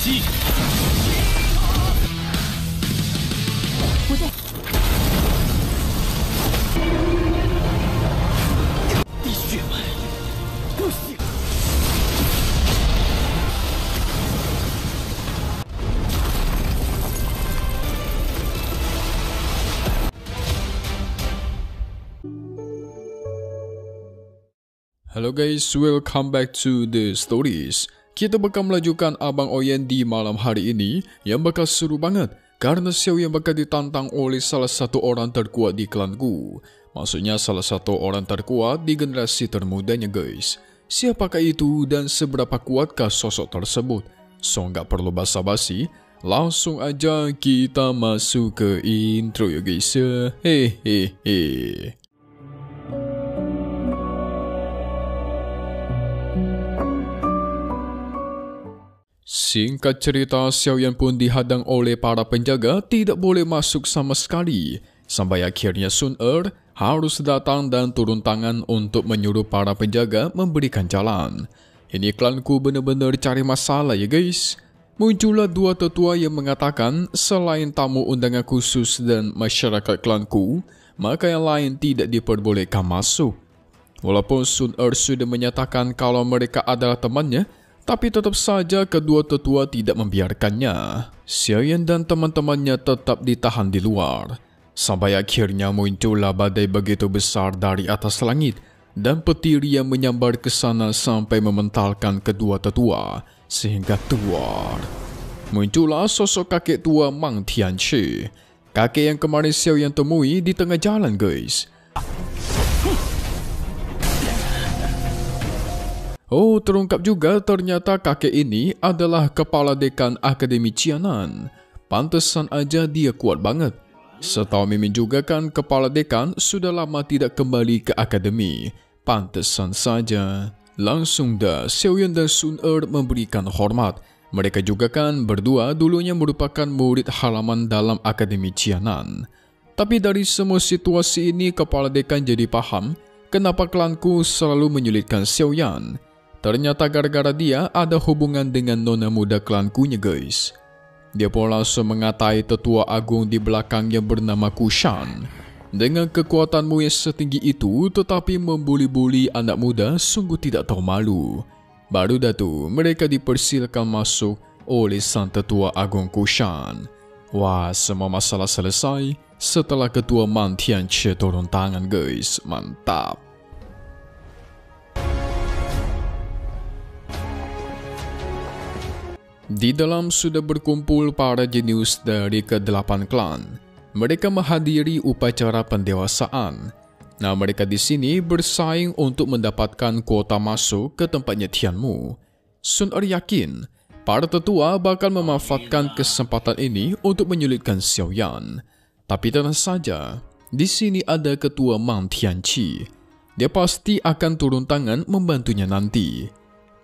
击。不对，滴血脉，不行。Hello guys, welcome back to the stories. Kita bakal melanjutkan Abang Oyen di malam hari ini yang bakal seru banget karena Xiao yang bakal ditantang oleh salah satu orang terkuat di klanku. Maksudnya salah satu orang terkuat di generasi termudanya guys. Siapakah itu dan seberapa kuatkah sosok tersebut? So nggak perlu basa-basi, langsung aja kita masuk ke intro ya guys. Hehehe. Singkat cerita, Xiaoyan pun dihadang oleh para penjaga, tidak boleh masuk sama sekali. Sampai akhirnya Sun Er harus datang dan turun tangan untuk menyuruh para penjaga memberikan jalan. Ini klanku benar-benar cari masalah ya guys. Muncullah dua tetua yang mengatakan selain tamu undangan khusus dan masyarakat klanku, maka yang lain tidak diperbolehkan masuk. Walaupun Sun Er sudah menyatakan kalau mereka adalah temannya, tapi tetap saja kedua tetua tidak membiarkannya. Xiaoyan dan teman-temannya tetap ditahan di luar. Sampai akhirnya muncullah badai begitu besar dari atas langit dan petir yang menyambar ke sana sampai mementalkan kedua tetua sehingga keluar. Muncullah sosok kakek tua Mang Tianchi. Kakek yang kemarin Xiaoyan temui di tengah jalan guys. Oh, terungkap juga ternyata kakek ini adalah kepala dekan Akademi Qianan. Pantesan aja dia kuat banget. Setahu Mimin juga kan kepala dekan sudah lama tidak kembali ke akademi. Pantesan saja. Langsung dah Xiaoyan dan Sun Er memberikan hormat. Mereka juga kan berdua dulunya merupakan murid halaman dalam Akademi Qianan. Tapi dari semua situasi ini kepala dekan jadi paham kenapa klanku selalu menyulitkan Xiaoyan. Ternyata gara-gara dia ada hubungan dengan nona muda klankunya guys. Dia pun langsung mengatai tetua agung di belakang yang bernama Kushan. Dengan kekuatanmu yang setinggi itu tetapi membuli-buli anak muda sungguh tidak tahu malu. Baru dah tu mereka dipersilakan masuk oleh sang tetua agung Kushan. Wah, semua masalah selesai setelah ketua Man Tianchi turun tangan guys. Mantap. Di dalam sudah berkumpul para jenius dari ke-8 klan. Mereka menghadiri upacara pendewasaan. Nah, mereka di sini bersaing untuk mendapatkan kuota masuk ke tempatnya Tianmu. Sun Er yakin para tetua bakal memanfaatkan kesempatan ini untuk menyulitkan Xiaoyan. Tapi tenang saja, di sini ada ketua Mang Tianchi. Dia pasti akan turun tangan membantunya nanti.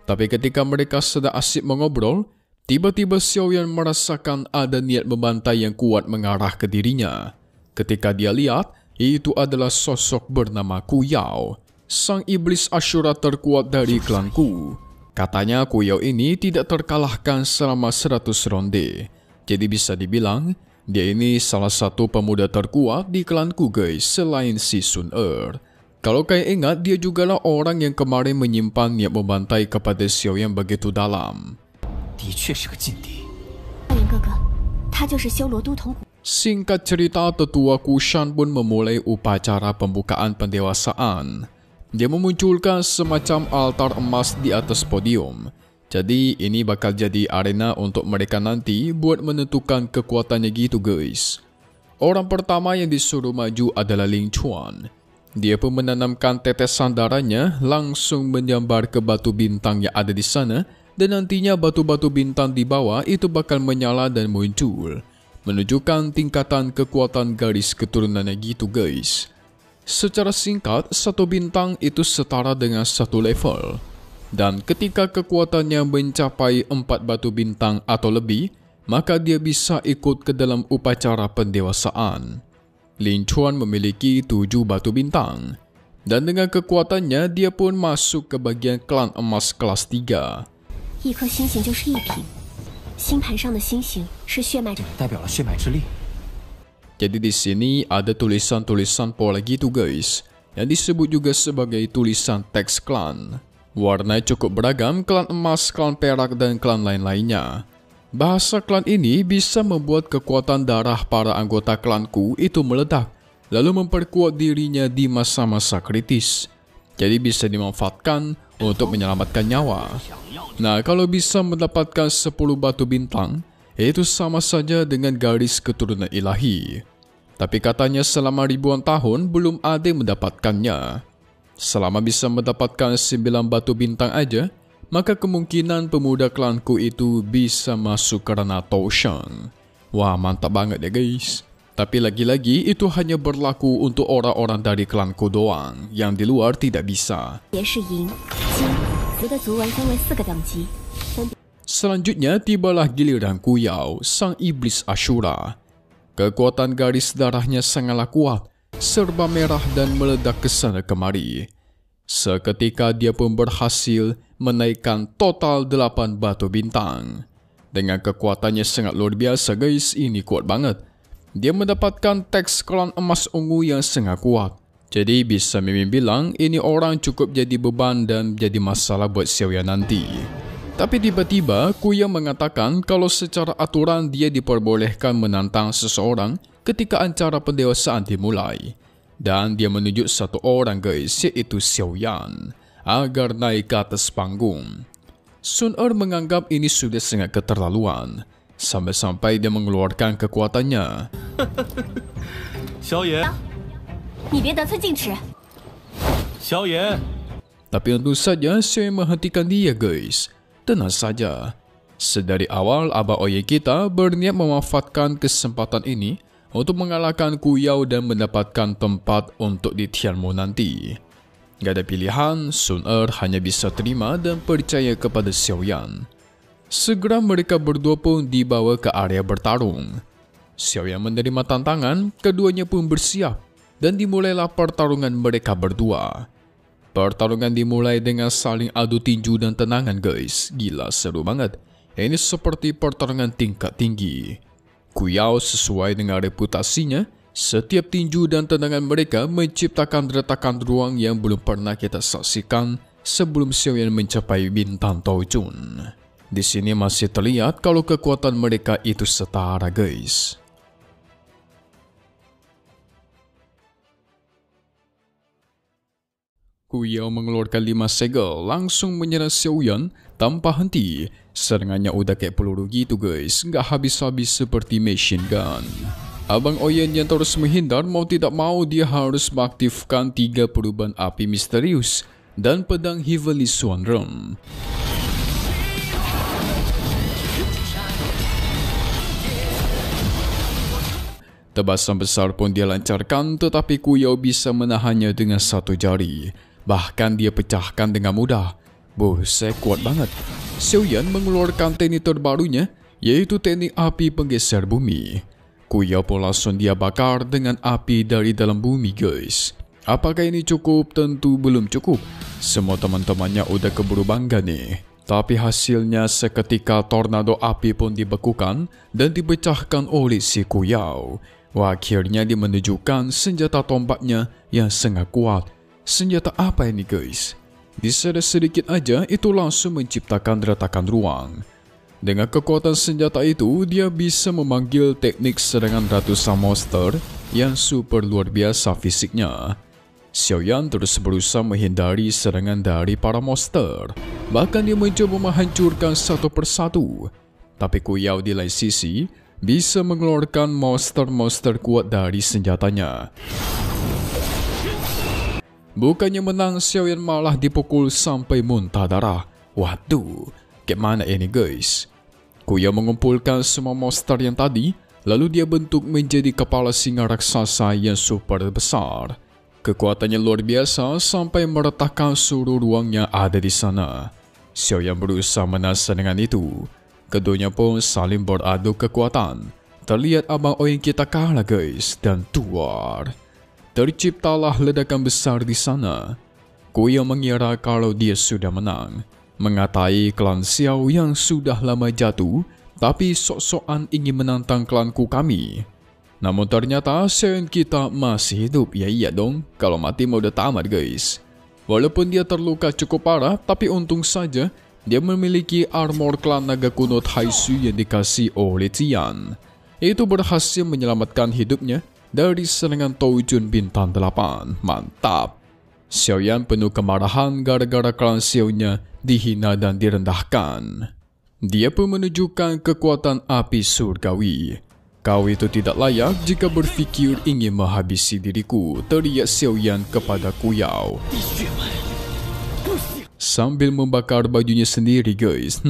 Tapi ketika mereka sedang asyik mengobrol, tiba-tiba Xiaoyan merasakan ada niat membantai yang kuat mengarah ke dirinya. Ketika dia lihat, itu adalah sosok bernama Ku Yao, sang iblis Ashura terkuat dari klanku. Katanya Ku Yao ini tidak terkalahkan selama 100 ronde. Jadi bisa dibilang, dia ini salah satu pemuda terkuat di klanku guys selain si Sun Er. Kalau kalian ingat, dia jugalah orang yang kemarin menyimpan niat membantai kepada Xiaoyan begitu dalam. 的确是个劲敌。少元哥哥，他就是修罗都统古。 Singkat cerita, tetua Kushan pun memulai upacara pembukaan pendewasaan. Dia memunculkan semacam altar emas di atas podium. Jadi ini bakal jadi arena untuk mereka nanti buat menentukan kekuatannya gitu guys. Orang pertama yang disuruh maju adalah Ling Chuan. Dia pun menanamkan tetesan darahnya langsung menyambar ke batu bintang yang ada di sana. Dan nantinya batu-batu bintang di bawah itu bakal menyala dan muncul. Menunjukkan tingkatan kekuatan garis keturunannya gitu guys. Secara singkat, satu bintang itu setara dengan satu level. Dan ketika kekuatannya mencapai 4 batu bintang atau lebih, maka dia bisa ikut ke dalam upacara pendewasaan. Lin Chuan memiliki 7 batu bintang. Dan dengan kekuatannya, dia pun masuk ke bagian klan emas kelas 3. 一颗星星就是一品，星盘上的星星是血脉，代表了血脉之力。 Jadi di sini ada tulisan-tulisan pola gitu guys, yang disebut juga sebagai tulisan teks klan. Warna cukup beragam, klan emas, klan perak, dan klan lain-lainnya. Bahasa klan ini bisa membuat kekuatan darah para anggota klanku itu meledak, lalu memperkuat dirinya di masa-masa kritis. Jadi bisa dimanfaatkan untuk menyelamatkan nyawa. Nah, kalau bisa mendapatkan 10 batu bintang, itu sama saja dengan garis keturunan ilahi. Tapi katanya selama ribuan tahun belum ada yang mendapatkannya. Selama bisa mendapatkan 9 batu bintang aja, maka kemungkinan pemuda klanku itu bisa masuk ke ranah Toushang. Wah, mantap banget ya guys. Tapi lagi-lagi itu hanya berlaku untuk orang-orang dari klanku doang, yang di luar tidak bisa. Selanjutnya tibalah giliran Kuyao, sang iblis Ashura. Kekuatan garis darahnya sangatlah kuat, serba merah dan meledak ke sana kemari. Seketika dia pun berhasil menaikkan total 8 batu bintang. Dengan kekuatannya sangat luar biasa guys, ini kuat banget. Dia mendapatkan teks klan emas ungu yang sangat kuat. Jadi bisa Mimin bilang ini orang cukup jadi beban dan jadi masalah buat Xiaoyan nanti. Tapi tiba-tiba Kuyao mengatakan kalau secara aturan dia diperbolehkan menantang seseorang ketika acara pendewasaan dimulai. Dan dia menunjuk satu orang guys, yaitu Xiaoyan, agar naik ke atas panggung. Sun Er menganggap ini sudah sangat keterlaluan. Sampai-sampai dia mengeluarkan kekuatannya. Tapi untung saja Xiaoyan menghentikan dia guys. Tenang saja. Sedari awal Abang Oye kita berniat memanfaatkan kesempatan ini untuk mengalahkan Kuyao dan mendapatkan tempat untuk di Tianmu nanti. Gak ada pilihan, Sun Er hanya bisa terima dan percaya kepada Xiaoyan. Segera mereka berdua pun dibawa ke area bertarung. Xiaoyan menerima tantangan, keduanya pun bersiap dan dimulailah pertarungan mereka berdua. Pertarungan dimulai dengan saling adu tinju dan tendangan guys. Gila seru banget. Ini seperti pertarungan tingkat tinggi. Kuyao sesuai dengan reputasinya, setiap tinju dan tendangan mereka menciptakan retakan ruang yang belum pernah kita saksikan sebelum Xiaoyan mencapai bintang Taojun. Di sini masih terlihat kalau kekuatan mereka itu setara guys. Kuyao mengeluarkan 5 segel langsung menyerang Xiaoyan tanpa henti. Serangannya udah kayak peluru gitu guys, nggak habis-habis seperti machine gun. Abang Oyen yang terus menghindar mau tidak mau dia harus mengaktifkan 3 perubahan api misterius dan pedang Heavenly Swan Realm. Tebasan besar pun dia lancarkan, tetapi Kuyao bisa menahannya dengan satu jari. Bahkan dia pecahkan dengan mudah. Buset, kuat banget. Xiaoyan mengeluarkan teknik terbarunya, yaitu teknik api penggeser bumi. Kuyao pun langsung dia bakar dengan api dari dalam bumi guys. Apakah ini cukup? Tentu belum cukup. Semua teman-temannya udah keburu bangga nih. Tapi hasilnya seketika tornado api pun dibekukan dan dipecahkan oleh si Kuyao. Wah, akhirnya dia menunjukkan senjata tombaknya yang sangat kuat. Senjata apa ini guys? Diseret sedikit aja itu langsung menciptakan retakan ruang. Dengan kekuatan senjata itu, dia bisa memanggil teknik serangan ratusan monster yang super luar biasa fisiknya. Xiaoyan terus berusaha menghindari serangan dari para monster. Bahkan dia mencoba menghancurkan satu persatu. Tapi Kuyao di lain sisi bisa mengeluarkan monster-monster kuat dari senjatanya. Bukannya menang, Xiaoyan malah dipukul sampai muntah darah. Waduh, kayak mana ini guys? Kuyao mengumpulkan semua monster yang tadi, lalu dia bentuk menjadi kepala singa raksasa yang super besar. Kekuatannya luar biasa sampai meretakkan seluruh ruang yang ada di sana. Xiaoyan berusaha menasa dengan itu. Keduanya pun saling beradu kekuatan. Terlihat Abang Oyen kita kalah guys, dan tuar. Terciptalah ledakan besar di sana. Kuyao mengira kalau dia sudah menang. Mengatai klan Xiao yang sudah lama jatuh tapi sok-sokan ingin menantang klanku kami. Namun ternyata Xiaoyan kita masih hidup. Ya iya dong, kalau mati mau udah tamat guys. Walaupun dia terluka cukup parah, tapi untung saja dia memiliki armor klan naga kuno Taisu yang dikasih oleh Tian. Itu berhasil menyelamatkan hidupnya dari serangan Toujun bintang 8. Mantap. Xiaoyan penuh kemarahan gara-gara klan Xiaonya dihina dan direndahkan. Dia pun menunjukkan kekuatan api surgawi. Kau itu tidak layak jika berfikir ingin menghabisi diriku, teriak Xiaoyan kepada Kuyao. Sambil membakar bajunya sendiri guys.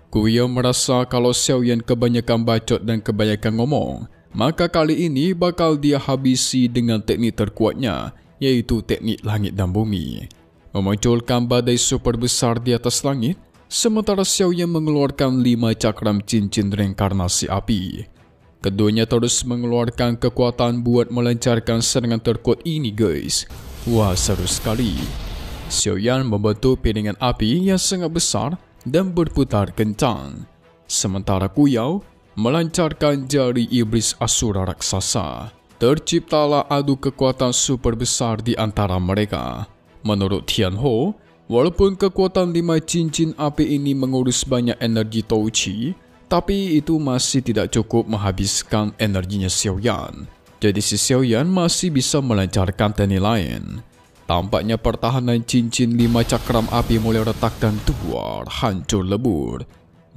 Kuyao merasa kalau Xiaoyan kebanyakan bacot dan kebanyakan ngomong, maka kali ini bakal dia habisi dengan teknik terkuatnya, yaitu teknik langit dan bumi. Memunculkan badai super besar di atas langit, sementara Xiaoyan mengeluarkan 5 cakram cincin reinkarnasi api. Keduanya terus mengeluarkan kekuatan buat melancarkan serangan terkuat ini guys. Wah, seru sekali. Xiaoyan membentuk piringan api yang sangat besar dan berputar kencang. Sementara Kuyao melancarkan jari iblis Asura raksasa. Terciptalah adu kekuatan super besar di antara mereka. Menurut Tianho, walaupun kekuatan 5 cincin api ini mengurus banyak energi Touqi, tapi itu masih tidak cukup menghabiskan energinya Xiaoyan. Jadi si Xiaoyan masih bisa melancarkan teknik lain. Tampaknya pertahanan cincin 5 cakram api mulai retak dan tuar, hancur lebur.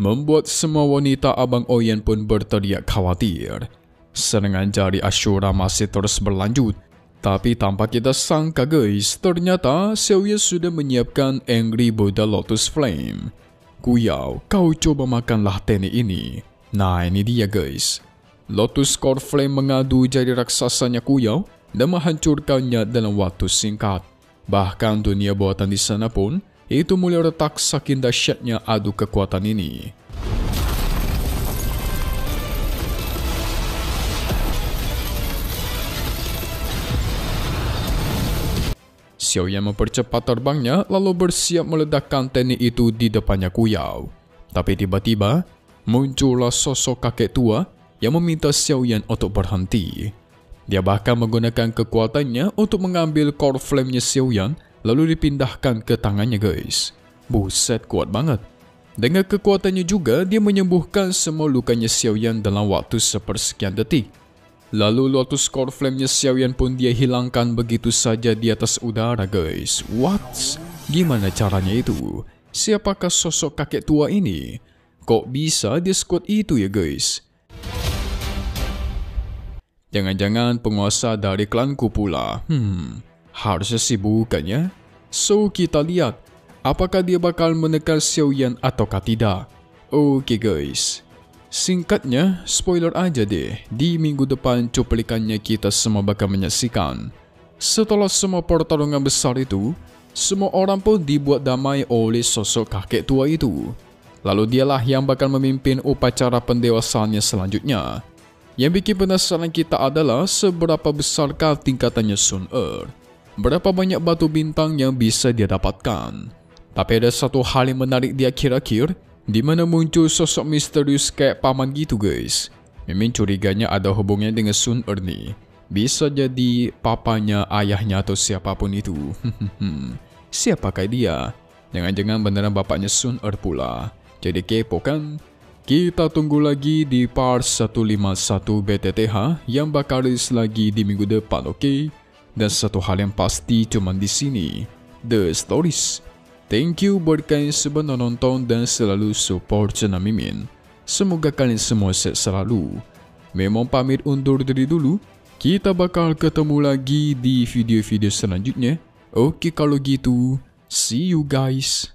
Membuat semua wanita Abang Oyen pun berteriak khawatir. Serangan jari Asura masih terus berlanjut. Tapi tanpa kita sangka guys, ternyata Xiaoyan sudah menyiapkan Angry Buddha Lotus Flame. Kuyao, kau coba makanlah teknik ini. Nah ini dia guys. Lotus Core Flame mengadu jari raksasanya Kuyao dan menghancurkannya dalam waktu singkat. Bahkan dunia buatan di sana pun itu mulai retak saking dahsyatnya adu kekuatan ini. Xiaoyan mempercepat terbangnya lalu bersiap meledakkan teknik itu di depannya Kuyao. Tapi tiba-tiba muncullah sosok kakek tua yang meminta Xiaoyan untuk berhenti. Dia bahkan menggunakan kekuatannya untuk mengambil core flame-nya Xiaoyan lalu dipindahkan ke tangannya guys. Buset, kuat banget. Dengan kekuatannya juga dia menyembuhkan semua lukanya Xiaoyan dalam waktu sepersekian detik. Lalu Lotus Core Flame-nya Xiaoyan pun dia hilangkan begitu saja di atas udara guys. What? Gimana caranya itu? Siapakah sosok kakek tua ini? Kok bisa dia sekuat itu ya guys? Jangan-jangan penguasa dari klanku pula. Harusnya sih bukannya. So kita lihat apakah dia bakal menekan Xiaoyan ataukah tidak. Oke guys. Singkatnya, spoiler aja deh, di minggu depan cuplikannya kita semua bakal menyaksikan. Setelah semua pertarungan besar itu, semua orang pun dibuat damai oleh sosok kakek tua itu. Lalu dialah yang bakal memimpin upacara pendewasaannya selanjutnya. Yang bikin penasaran kita adalah seberapa besarkah tingkatannya Sun Er. Berapa banyak batu bintang yang bisa dia dapatkan. Tapi ada satu hal yang menarik di akhir-akhir, di mana muncul sosok misterius kayak paman gitu guys. Mimin curiganya ada hubungannya dengan Sun Er nih. Bisa jadi papanya, ayahnya atau siapapun itu. Siapakah dia? Jangan-jangan beneran bapaknya Sun Er pula. Jadi kepo kan? Kita tunggu lagi di part 151 BTTH yang bakal rilis lagi di minggu depan, oke? Dan satu hal yang pasti cuman di sini, The Stories. Thank you buat kalian semua nonton dan selalu support channel Mimin. Semoga kalian semua sehat selalu. Memang pamit undur diri dulu. Kita bakal ketemu lagi di video-video selanjutnya. Oke kalau gitu, see you guys.